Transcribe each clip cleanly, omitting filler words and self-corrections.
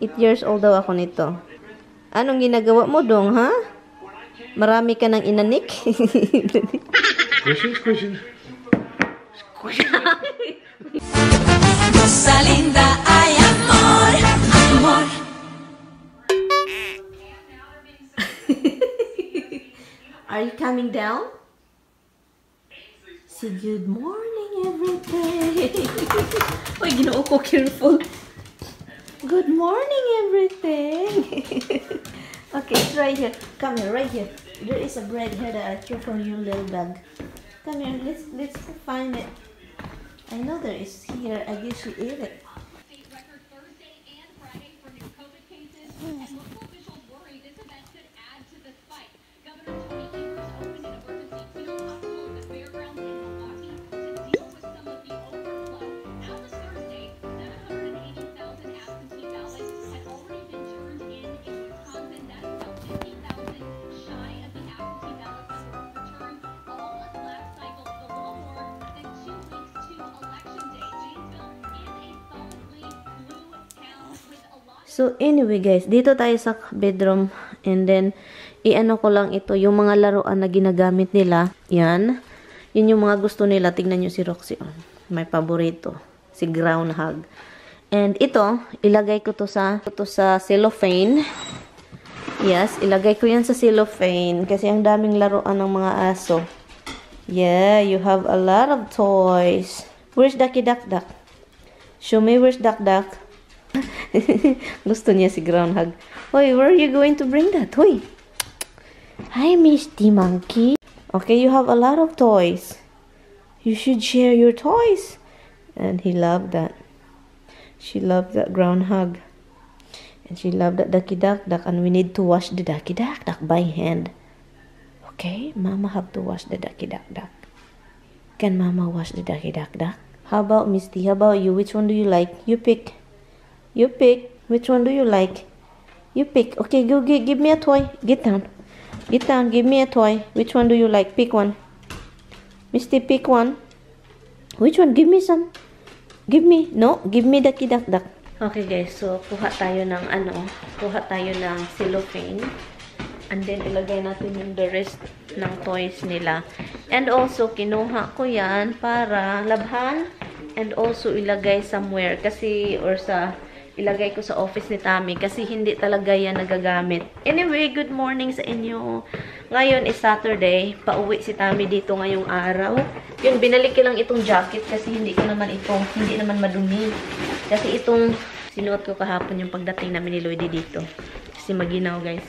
8 years old daw ako nito. Anong ginagawa mo dong, ha? Marami ka ng inanik? Squishy. Cosa linda, ay amor, amor. Are you coming down? Say good morning, everything. Uy, ginoo ko, careful. Good morning, everything. Okay, it's right here. Come here, right here. There is a bread here that I threw from your little bag. Come here, let's find it. I know there is here. I guess you ate it. So anyway guys, dito tayo sa bedroom and then iano ko lang ito, yung mga laruan na ginagamit nila. Yan. Yun yung mga gusto nila. Tingnan nyo si Roxy. Oh. May paborito. Si Groundhog. And ito, ilagay ko to sa cellophane. Yes, ilagay ko yan sa cellophane kasi ang daming laruan ng mga aso. Yeah, you have a lot of toys. Where's Ducky Duck Duck? Show me where's Duck Duck. Gusto niya si Groundhog. Hoy, where are you going to bring that? Hoy. Hi, Misty Monkey. Okay, you have a lot of toys. You should share your toys. And he loved that. She loved that Groundhog. And she loved that Ducky Duck Duck. And we need to wash the Ducky Duck Duck by hand. Okay, Mama have to wash the Ducky Duck Duck. Can Mama wash the Ducky Duck Duck? How about Misty? How about you? Which one do you like? You pick. You pick. Which one do you like? You pick. Okay, go give me a toy. Get down. Get down. Give me a toy. Which one do you like? Pick one. Misty, pick one. Which one? Give me some. Give me. No, give me Ducky Duck Duck. Okay guys, so kuha tayo ng cellophane. And then ilagay natin yung the rest ng toys nila. And also, kinuha ko yan para labhan. And also ilagay somewhere. Kasi, or ilagay ko sa office ni Tami kasi hindi talaga yan nagagamit. Anyway, good morning sa inyo. Ngayon is Saturday. Pauwi si Tami dito ngayong araw. Yun, binalik ko lang itong jacket kasi hindi naman madumi. Kasi itong sinuot ko kahapon yung pagdating namin ni Lloydie dito. Kasi maginaw, guys.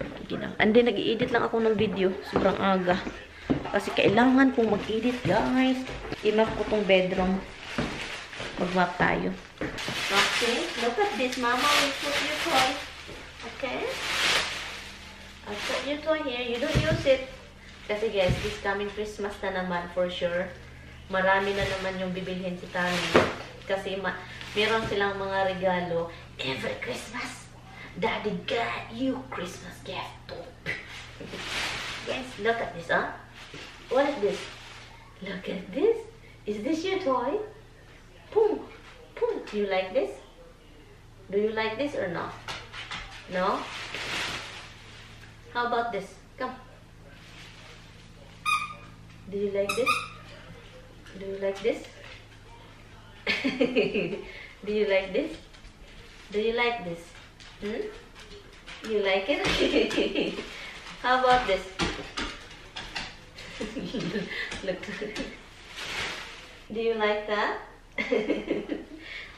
Maginaw. And then, nag-i-edit lang ako ng video. Sobrang aga. Kasi kailangan kong mag-edit, guys. Imap ko tong bedroom. Mag-map tayo. Okay, look at this. Mama will put your toy. Okay? I'll put your toy here. You don't use it. Kasi guys, this coming Christmas na naman for sure. Marami na naman yung bibilhin si Tami. Kasi meron silang mga regalo. Every Christmas, Daddy got you Christmas gift. Yes, look at this, huh? What is this? Look at this. Is this your toy? Boom. Boom. Do you like this? Do you like this or no? No? How about this? Come. Do you like this? Do you like this? Do you like this? Do you like this? Hmm? You like it? How about this? Look. Do you like that?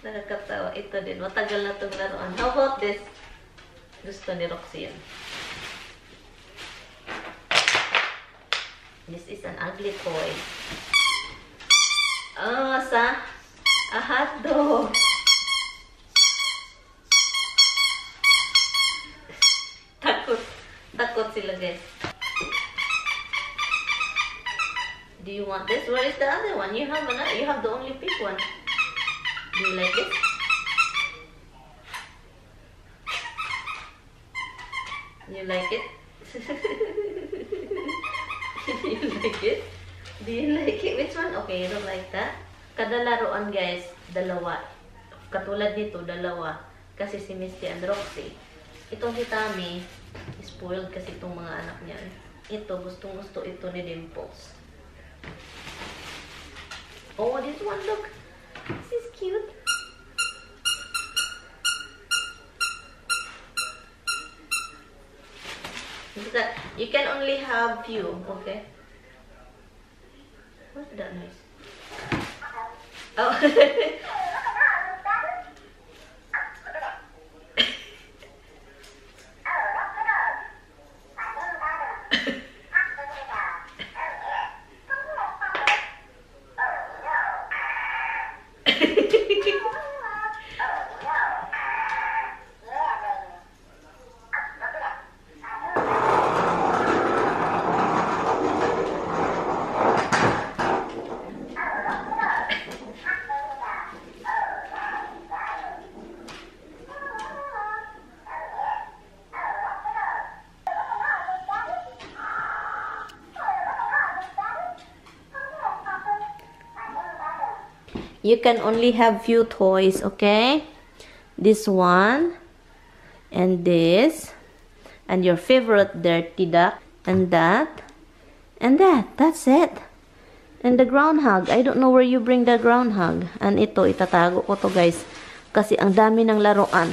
Nakakatawa. Ito din. Matagal na itong laruan. How about this? Gusto ni Roxy yan. This is an ugly toy. Oh, a hot dog. Takot sila, guys. Do you want this? Where is the other one? You have the only pink one. Do you like this? You like it? You like it? Do you like it? Which one? Okay, you don't like that? Kada laruan, guys, dalawa. Katulad nito, dalawa. Kasi si Misty and Roxy. Itong si Tammy, spoiled kasi itong mga anak niya. Ito, gustong-gusto ito ni Dimples. Oh, this one, look. This is cute. You can only have few, okay? What's that noise? Oh. You can only have few toys, okay? This one, and this, and your favorite dirty duck, and that, and that. That's it. And the groundhog. I don't know where you bring the groundhog. And ito, itatago ko to, guys. Kasi ang dami ng laruan.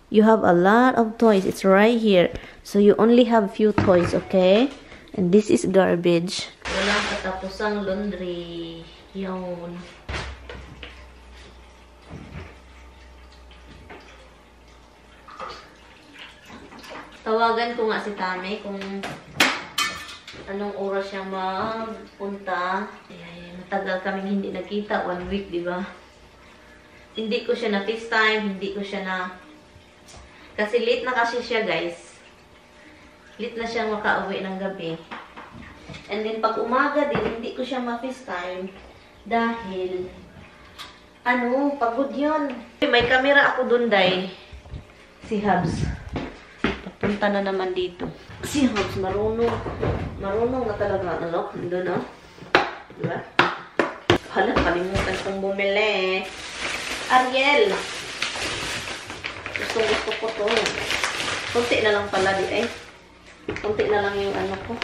You have a lot of toys. It's right here. So you only have few toys, okay? And this is garbage. Walang katapusang laundry. Yun. Tawagan ko nga si Tammy kung anong oras siya magpunta. Ay, matagal kaming hindi nagkita. 1 week, di ba? Hindi ko siya na FaceTime. Hindi ko siya na... Kasi late na kasi siya, guys. Late na siya makauwi ng gabi. And then, pag umaga din, hindi ko siya ma-FaceTime. Dahil, pagod yun. May camera ako dun, day. Si Hubs. Papunta na naman dito. Si Hubs, marunong. Marunong na talaga. Doon, no? Diba? Hala, kalimutan kong bumili. Ariel. Gusto ko to. Kunti na lang pala, di eh. Kunti na lang yung ko.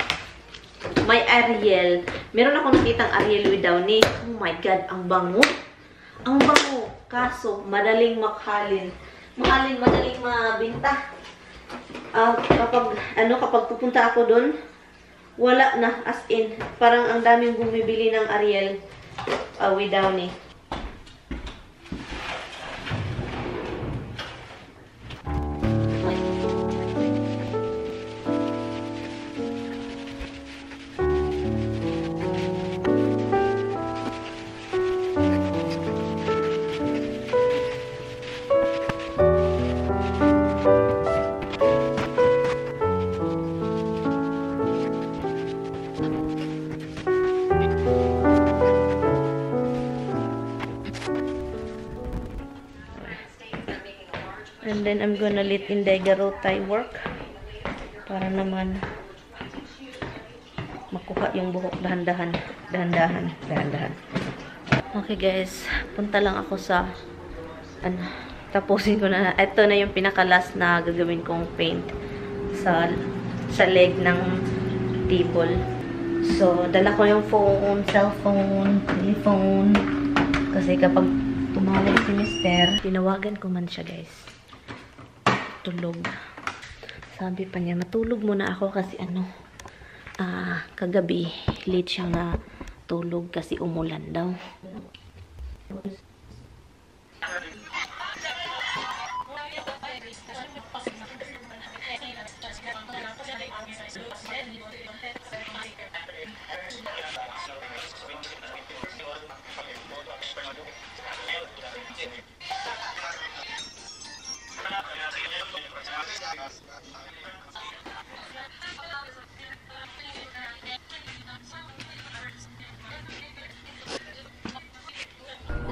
May Ariel. Meron ako nakitang Ariel with Downy. Oh my God, ang bango. Ang bango. Kaso, madaling madaling mabinta. Kapag pupunta ako doon, wala na. As in, parang ang daming bumibili ng Ariel with Downy. And then I'm gonna let Inday Garotay work para naman makuha yung buhok dahan-dahan. Okay guys, punta lang ako sa tapusin ko na. Ito na yung pinaka-last na gagawin kong paint sa leg ng table. So, dala ko yung phone, cellphone, telephone. Kasi kapag tumawag si Mister, tinawagan ko man siya guys. Tulog. Sabi pa niya, matulog muna ako kasi kagabi, late siyang natulog kasi umulan daw.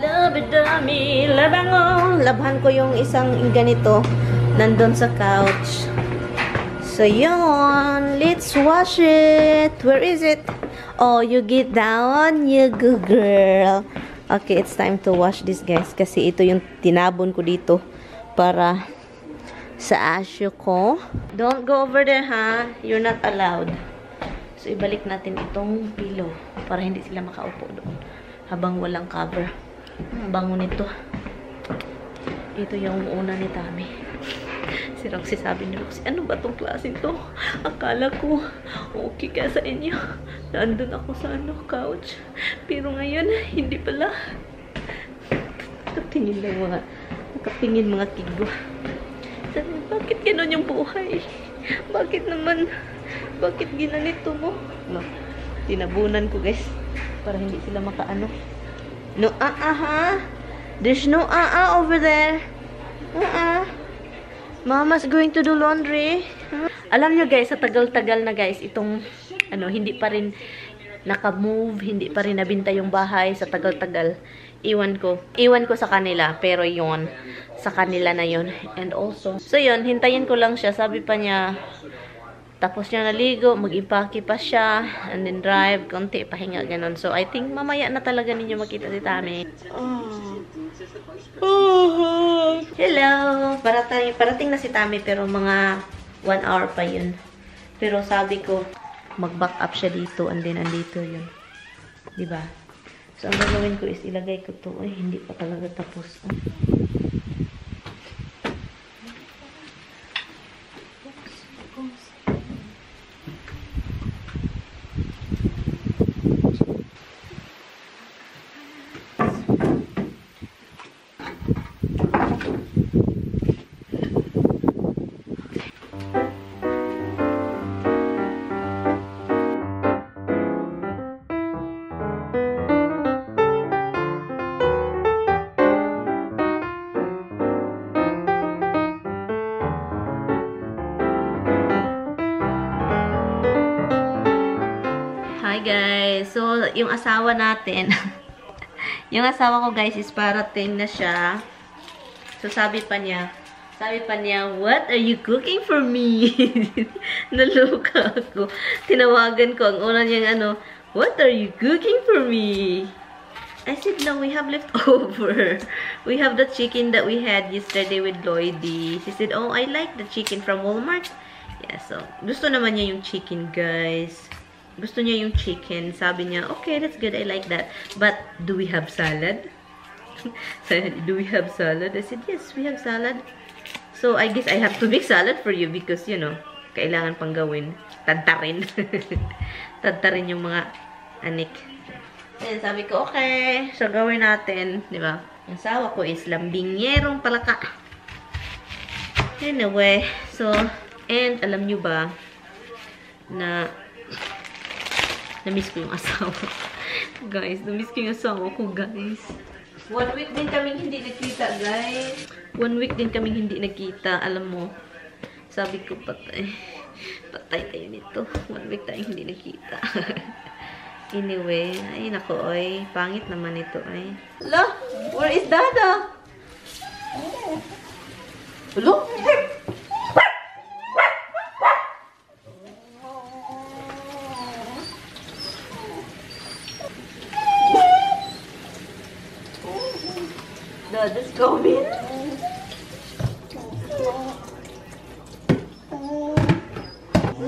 Labidami, labango. Labhan ko yung isang ganito nandun sa couch. So yun, let's wash it. Where is it? Oh, you get down, you good girl. Okay, it's time to wash this, guys. Kasi ito yung tinabon ko dito para sa asyo ko. Don't go over there, ha? You're not allowed. So, ibalik natin itong pillow para hindi sila makaupo doon habang walang cover. Ang bango nito. Ito yung una ni Tami. Si Roxy, sabi ni Roxy, ano ba tong klase to? Akala ko, okay ka sa inyo. Nandun ako sa couch. Pero ngayon, hindi pala. Nakatingin mga kigo. Sabi, bakit gano'n yung buhay? Bakit ginanito mo? No, tinabunan ko, guys. Para hindi sila makaano. No, ha? There's no over there. Mama's going to do laundry. Alam nyo, guys, sa tagal-tagal na, guys, itong, hindi pa rin naka-move, hindi pa rin nabinta yung bahay sa tagal-tagal. Iwan ko sa kanila, pero yon sa kanila na yon. And also, so yun, hintayin ko lang siya. Sabi pa niya, tapos niya naligo, mag-impake pa siya, and then drive, konti, pahinga, ganun. So, I think mamaya na talaga ninyo makita si Tami. Hello! Parating na si Tami, pero mga 1 hour pa yun. Pero sabi ko, mag-back up siya dito, and then andito yun. Diba? So, ang gagawin ko is ilagay ko to. Ay, hindi pa talaga tapos. Hi guys! So, yung asawa natin, yung asawa ko guys is parating na siya. So, sabi pa niya, what are you cooking for me? Naluka ako. Tinawagan ko, ang una niyang what are you cooking for me? I said, no, we have leftover. We have the chicken that we had yesterday with Lloydie. She said, oh, I like the chicken from Walmart. Yeah, so, gusto naman niya yung chicken, guys. Gusto niya yung chicken. Sabi niya, okay, that's good. I like that. But, do we have salad? Do we have salad? I said, yes, we have salad. So, I guess I have to make salad for you because, kailangan pang gawin. Tadtarin. Tadtarin yung mga anik. And sabi ko, okay. So, gawin natin. Diba? Ang sawa ko is lambingyerong palaka. Anyway. So, and alam nyo ba na na-miss ko yung asawa. Guys, na-miss ko yung asawa ko, guys. 1 week din kaming hindi nagkita, guys. 1 week din kaming hindi nagkita. Alam mo, sabi ko, patay tayo nito. 1 week tayong hindi nagkita. Anyway, ay nako, ay. Pangit naman ito, ay. Hello? Where is Dada? Hello? Dada's coming.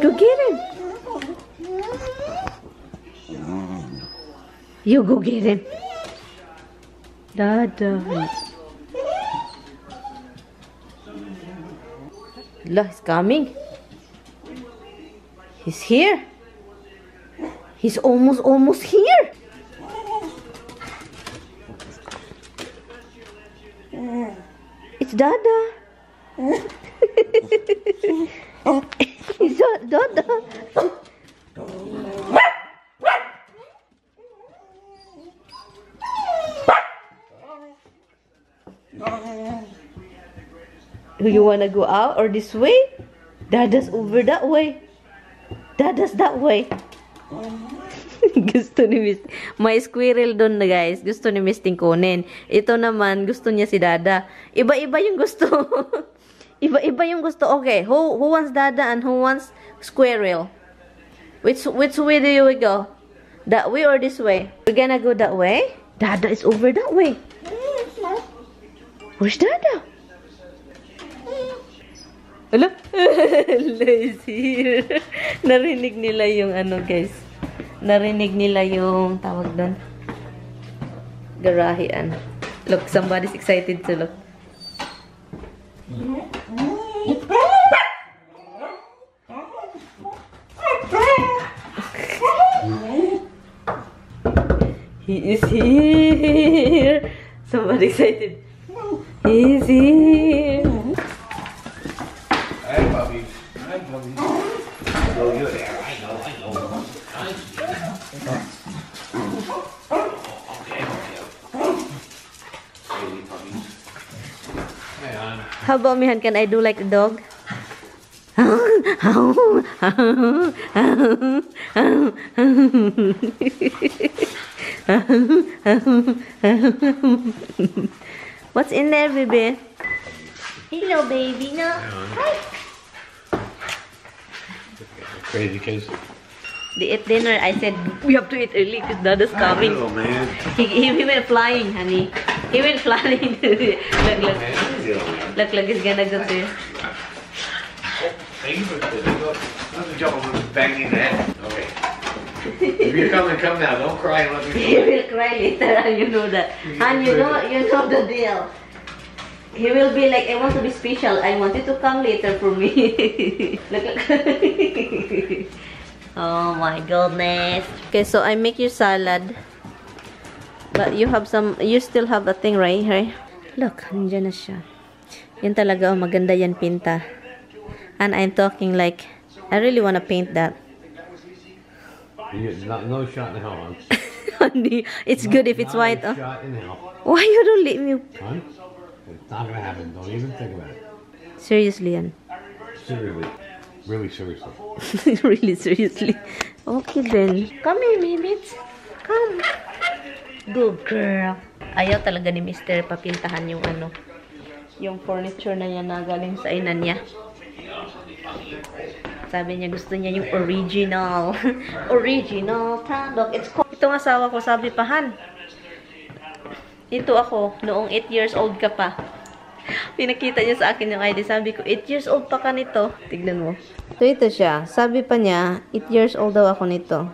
Go get him. You go get him. Dada. Look, he's coming. He's here. He's almost here. It's Dada. It's Dada. Do you wanna go out or this way? Dada's over that way. Dada's that way. Gusto ni Miss. May squirrel doon na guys. Gusto ni Miss kunin. Ito naman, gusto niya si Dada. Iba-iba yung gusto. Iba-iba yung gusto. Okay, who wants Dada and who wants squirrel? Which way do you go? That way or this way? We're gonna go that way. Dada is over that way. Where's Dada? Hello? Is here. Narinig nila yung ano, guys. Narinig nila yung tawag doon. Garahian. Look, somebody's excited to look. He is here. Somebody excited. He is here. Hi, puppies. Hi, puppies. Oh, you're there. I know. Okay. Baby puppies. Hey, Anna. How about me, Han? Can I do like a dog? What's in there, baby? Hello, baby. No. Hi. Crazy kids. They ate dinner. I said we have to eat early because Dada's coming. Oh, man. He went flying, honey. He went flying. Look, he's gonna go to. Thank you for this. Not to jump on banging the head. Okay. If you're coming, come now. Don't cry and let me He will cry later, you know that. And you know the deal. He will be like, I want to be special. I want you to come later for me. Look. Oh my goodness. Okay, so I make you salad. But you have some, you still have a thing, right? Look, nandiyan na siya. Yan talaga, oh, maganda yan pinta. And I'm talking like, I really want to paint that. No shot in hell, Honey, it's good if it's white. Oh. Shot in hell. Why you don't let me? Huh? It's not gonna happen. Don't even think about it. Seriously, yan. Seriously. Really seriously. Really, seriously. Okay then. Come here, Mimits. Come. Good girl. Ayaw talaga ni Mr. papintahan yung ano, yung furniture na yan na galing sa ina niya. Sabi niya gusto niya yung original. Original tandok. Itong asawa ko sabi pa, Han. Ito ako, noong 8 years old ka pa. Pinakita niya sa akin yung ID. Sabi ko, 8 years old pa ka nito. Tignan mo. So, ito siya. Sabi pa niya, 8 years old daw ako nito.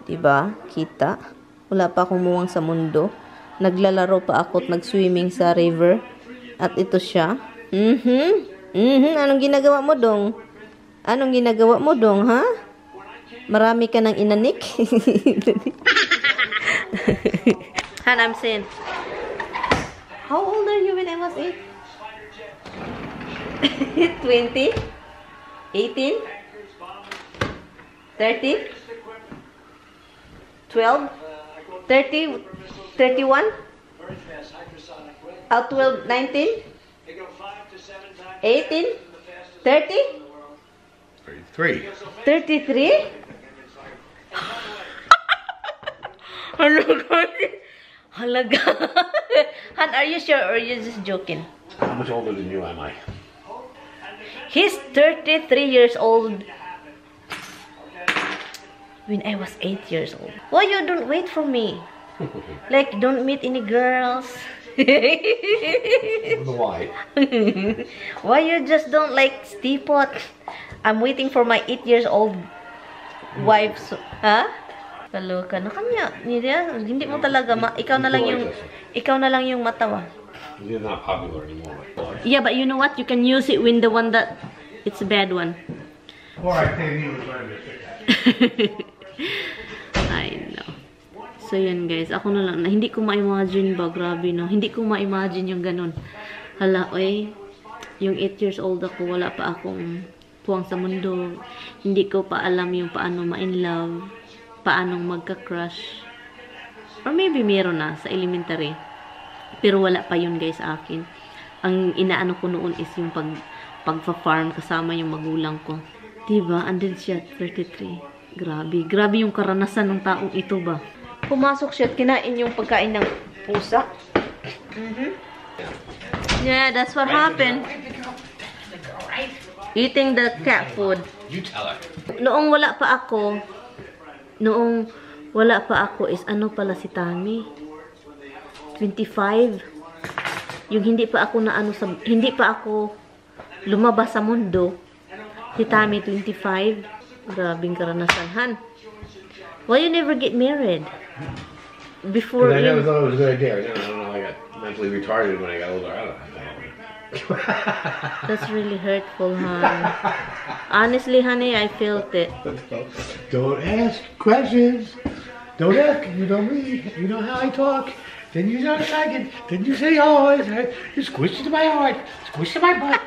Diba? Kita? Wala pa akong muwang sa mundo. Naglalaro pa ako at nag-swimming sa river. At ito siya. Anong ginagawa mo dong? Anong ginagawa mo dong, ha? Marami ka ng inanik? Han, I'm saying, how old are you when I was 8? 20? 18? 30? 12? 30? 31? Out 12? 19? 18? 30? 33. 33? Halaga. Han, are you sure or are you just joking? How much older than you am I? He's 33 years old. When I was 8 years old. Why you don't wait for me? Like, don't meet any girls? Why? Why you just don't like stipot? I'm waiting for my 8 years old wife. Ha? Kaloka na kanya. Hindi mo talaga ikaw na lang yung matawa. You're not popular anymore. Yeah, but you know what? You can use it when the one that it's a bad one. Or I can't even find I know. So yun guys, ako na lang, hindi ko ma-imagine ba, grabe no, hindi ko ma-imagine yung ganun. Hala, oy, yung 8 years old ako, wala pa akong puwang sa mundo, hindi ko pa alam yung paano ma-in love, paano magka-crush, or maybe meron na sa elementary, pero wala pa yun guys sa akin. Ang inaano ko noon is yung pagfa-farm kasama yung magulang ko. Diba? Andun siya, 33. Grabe yung karanasan ng taong ito ba. Pumasok siya at kinain yung pagkain ng pusa. Yeah, that's what happened. Eating the cat food. You tell her. Noong wala pa ako is ano pala si Tami? 25. Yung hindi pa ako hindi pa ako lumabas sa mundo. Si Tommy, 25. Grabing karanasan, Han. Why you never get married? Before I never you... thought it was a good idea. I don't know. I got mentally retarded when I got older. I don't know. That's really hurtful, hon. Honestly, honey, I felt it. Don't ask questions. Don't ask. You know me. You know how I talk. Then you don't like it. Then you say, oh, you squish it to my heart. Squish to my butt.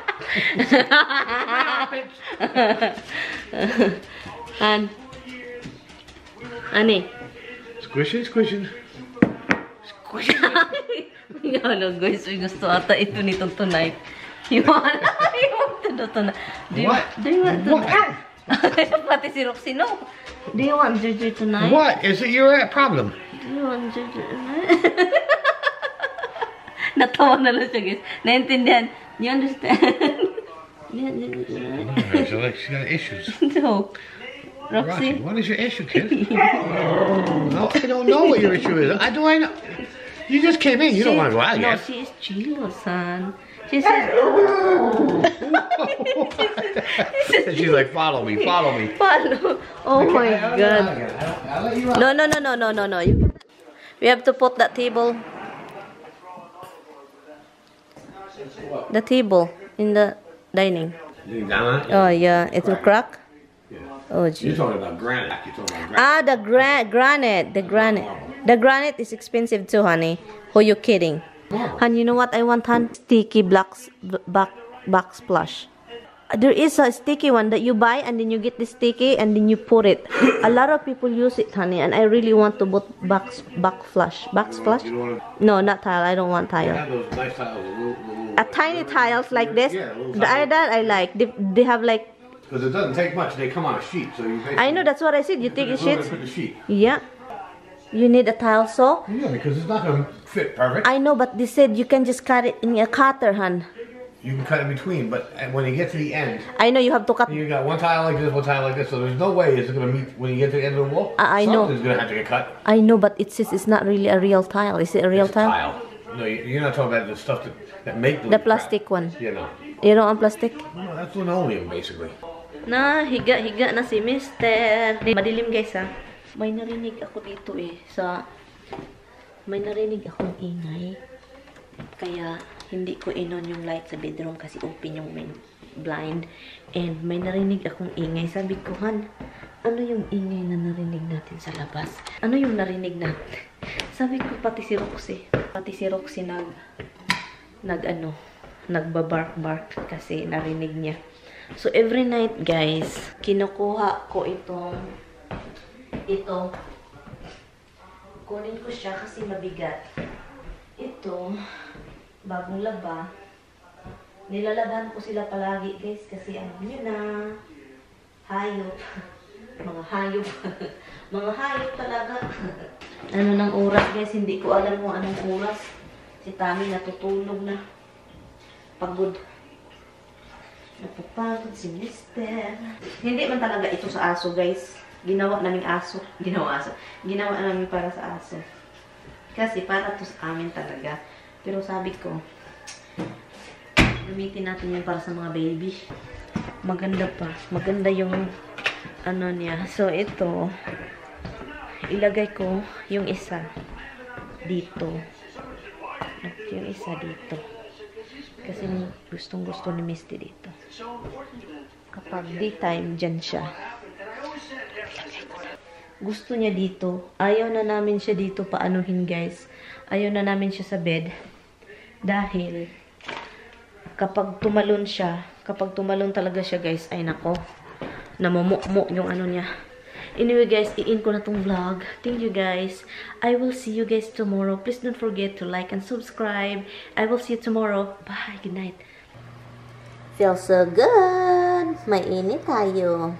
And, honey. Squishing, squishing. Hello guys, gusto ata ito nitong tonight. You want to do tonight? What? Do you want to? What? Pati si Roxy, no. Do you want Juju tonight? What? Is it your problem? Do you want Juju tonight? Natawa na lang siya, guys. Naintindihan. You understand? She's got issues. No. Roxy? What is your issue, kid? No, I don't know what your issue is. I know. You just came in. You don't want to go out no, yet. she is jealous, son. She said... She's like, follow me, follow me. Follow. Oh my God. I'll let you out. No. We have to put that table. The table in the dining. You down on it? Oh yeah, it will crack. Yeah. Oh You're gee. talking about granite. You're talking about granite. Ah, the granite. The granite is expensive too, honey. Who you kidding? Hon, you know what I want, hon? Sticky back splash. There is a sticky one that you buy and then you get the sticky and then you put it. A lot of people use it, honey, and I really want to put back splash. Back splash? You don't want No, not tile. I don't want to tile. have those nice tiles. A tiny tiles like this. Yeah, little That I like. They have like. Because it doesn't take much. They come on a sheet, so you basically... I know, that's what I said. You take a sheet. Put the sheet. Yeah. You need a tile saw. Yeah, because it's not going to fit perfect. I know, but they said you can just cut it in a cutter, hon. You can cut in between, but when you get to the end, I know you have to cut. you got one tile like this, one tile like this, so there's no way it's going to meet when you get to the end of the wall. I know. Something's going to have to get cut. I know, but it says it's not really a real tile. Is it a real It's a tile? tile. No, you're not talking about the stuff that make The plastic one. Yeah, no. You know, on plastic. No, that's linoleum, basically. Na, higa na si Mister. Madilim guys ha. May narinig ako dito eh. May narinig akong ingay. Kaya hindi ko inon yung light sa bedroom kasi open yung main blind. And may narinig akong ingay. Sabi ko, Han, ano yung ingay na narinig natin sa labas? Ano yung narinig natin? Sabi ko, pati si Roxy. Pati si Roxy nagbabark kasi narinig niya. So, every night, guys, kinukuha ko ito. Kunin ko siya kasi mabigat. Ito, bagong laba. Nilalaban ko sila palagi, guys, kasi ano nyo na, hayop. Mga hayop. Mga hayop talaga. Ano ng oras, guys? Hindi ko alam kung anong oras. Si Tommy natutulog na. Pagod. Napapagod si Mister. Hindi man talaga ito sa aso, guys. Ginawa namin aso. Ginawa namin para sa aso. Kasi para to sa amin talaga. Pero sabi ko, gamitin natin yun para sa mga baby. Maganda pa. Maganda yung ano niya. So, ito, ilagay ko yung isa dito. Yung isa dito. Kasi gustong-gusto ni Misty dito. Kapag daytime, dyan siya. Gusto niya dito. Ayaw na namin siya dito paanuhin, guys. Ayaw na namin siya sa bed. Dahil, kapag tumalon talaga siya, guys, ay nako, namumukmuk yung ano niya. Anyway, guys, i-in ko na tong vlog. Thank you, guys. I will see you guys tomorrow. Please don't forget to like and subscribe. I will see you tomorrow. Bye. Good night. Feels so good. Mainit tayo.